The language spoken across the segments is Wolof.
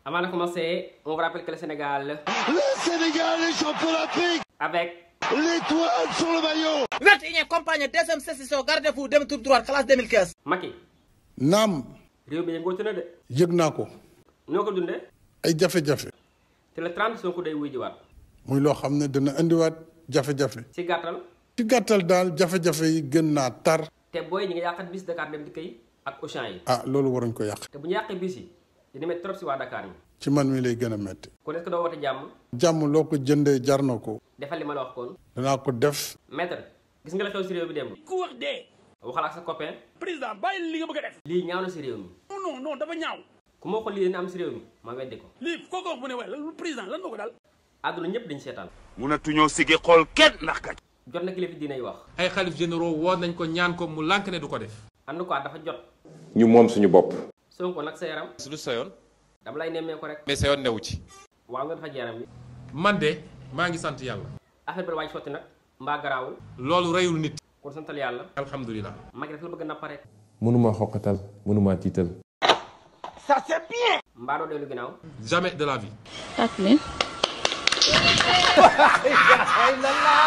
Avant de commencer, on vous rappelle que le Sénégal est champion d'Afrique avec l'étoile sur le maillot. 21e campagne deuxième session gardez-vous dem tour droit classe 2015. Macky. naam. réew mi yëngootu na de. yëg naa ko. noo ko dundee. ay jafe-jafe. te le 30 Sonko day wuy jiwaat. muy loo xam ne dana indiwaat jafe-jafe. ci gàttal. ci gàttal daal jafe-jafe yi gën naa tar. te booy ñi ngi yàqat bis Dakar dem dikk yi ak Auchan yi. ah loolu waruñ ko yàq. te bu ñu yàqee bis yi dina métti trop si waa Dakar yi. ci man mi lay gën a metti. kon est-ce que doo woote jàmm. jàmm loo ko jëndee jar na ko. defal li ma la wax kon. danaa ko def. maître gis nga la xew si réew mi démb. ku wax dee. waxal ak sa copain. président bàyyi li nga bëgg a def. lii ñaaw na si réew mi. non dafa ñaaw. ku ma waxoon lii dina am si réew mi ma weddi ko. lii kooku wax mu ne waaye lu président lan moo ko dal. àdduna ñëpp dañu seetaan. mënatuñoo sigi xool kenn ndax kat. jot na kilifa diine yi wax. ay xalif généraux woo nañ ko ñaan ko mu lànk ne du ko def. en tout cas dafa jot. ñu moom suñu bopp. Sonko nag sa yaram. lu sa yoon. dama lay nemmee ko rek. mais sa yoon newu ci. waaw nga dafa yaram bi. man de maa ngi sant yàlla. affaire bi la waaj sotti nag mbaa garaawul. loolu reyul nit. kon santal yàlla. alhamdulilah. Macky dafa la bëgg nappa rek. mënuma xoqatal mënuma tiital. ça c'est bien. mbaa doo dellu ginnaaw. jamais de la vie.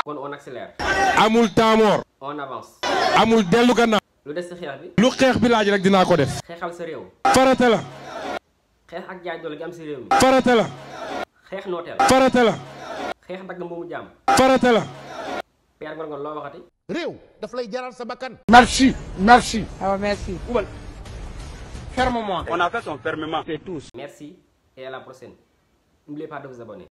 kon on accélère. amul temps mort. on avance. amul dellu gannaaw. lu des si xeex bi. lu xeex bi laaj rek dinaa ko def. xeexal sa réew. farata la. xeex ak jaay doole gi am si réew mi. farata la. xeex nooteel. farata la. xeex dagg moomu jàmm. farata la. Père Gorgone loo waxati. réew daf lay jaral sa bakkan. merci. ferme-moi. On a fait son fermement. merci et à la prochaine. N'oubliez pas de vous abonner.